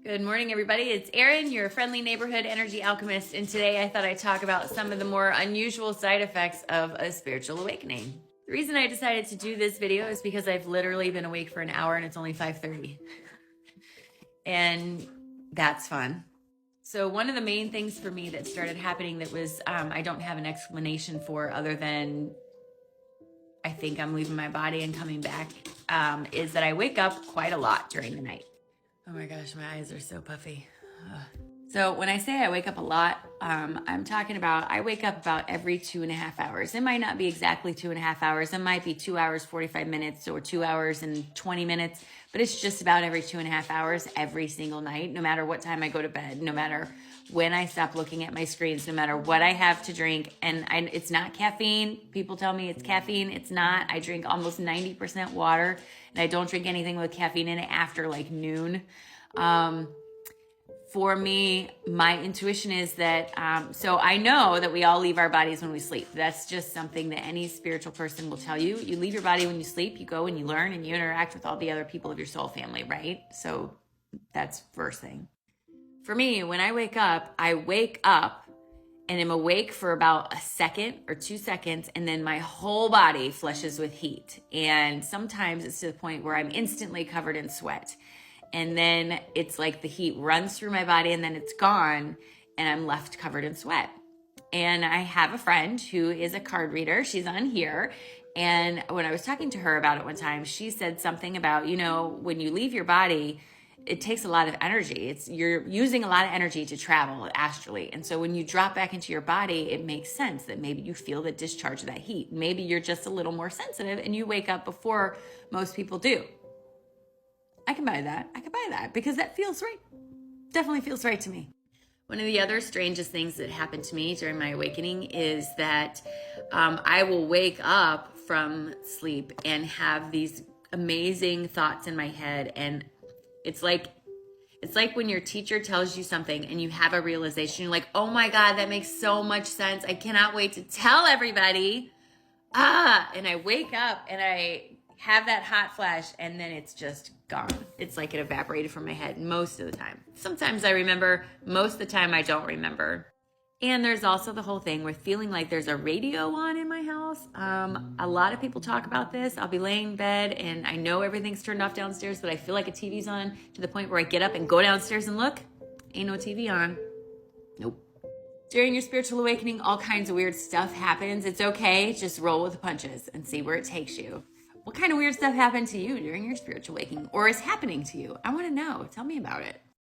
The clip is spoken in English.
Good morning, everybody. It's Erin, your friendly neighborhood energy alchemist, and today I thought I'd talk about some of the more unusual side effects of a spiritual awakening. The reason I decided to do this video is because I've literally been awake for an hour and it's only 5:30. And that's fun. So one of the main things for me that started happening that was, I don't have an explanation for other than I think I'm leaving my body and coming back, is that I wake up quite a lot during the night. Oh my gosh, my eyes are so puffy. So when I say I wake up a lot, I'm talking about I wake up about every 2.5 hours. It might not be exactly 2.5 hours. It might be 2 hours, 45 minutes or 2 hours and 20 minutes, but it's just about every 2.5 hours every single night, no matter what time I go to bed, no matter when I stop looking at my screens, no matter what I have to drink. And it's not caffeine. People tell me it's caffeine. It's not. I drink almost 90% water, and I don't drink anything with caffeine in it after like noon. For me, my intuition is that, so I know that we all leave our bodies when we sleep. That's just something that any spiritual person will tell you. You leave your body when you sleep, you go and you learn and you interact with all the other people of your soul family, right? So that's first thing. For me, when I wake up and am awake for about a second or 2 seconds, and then my whole body flushes with heat. And sometimes it's to the point where I'm instantly covered in sweat. And then it's like the heat runs through my body and then it's gone and I'm left covered in sweat. And I have a friend who is a card reader. She's on here. And when I was talking to her about it one time, she said something about, when you leave your body, it takes a lot of energy. You're using a lot of energy to travel astrally. And so when you drop back into your body, it makes sense that maybe you feel the discharge of that heat. Maybe you're just a little more sensitive and you wake up before most people do. I can buy that because that feels right. Definitely feels right to me. One of the other strangest things that happened to me during my awakening is that I will wake up from sleep and have these amazing thoughts in my head. And it's like when your teacher tells you something and you have a realization, you're like, oh my God, that makes so much sense. I cannot wait to tell everybody. And I wake up and I have that hot flash and then it's just gone. It's like it evaporated from my head most of the time. Sometimes I remember, most of the time I don't remember. And there's also the whole thing with feeling like there's a radio on in my house. A lot of people talk about this. I'll be laying in bed and I know everything's turned off downstairs, but I feel like a TV's on to the point where I get up and go downstairs and look. Ain't no TV on. Nope. During your spiritual awakening, all kinds of weird stuff happens. It's okay. Just roll with the punches and see where it takes you. What kind of weird stuff happened to you during your spiritual awakening or is happening to you? I want to know. Tell me about it.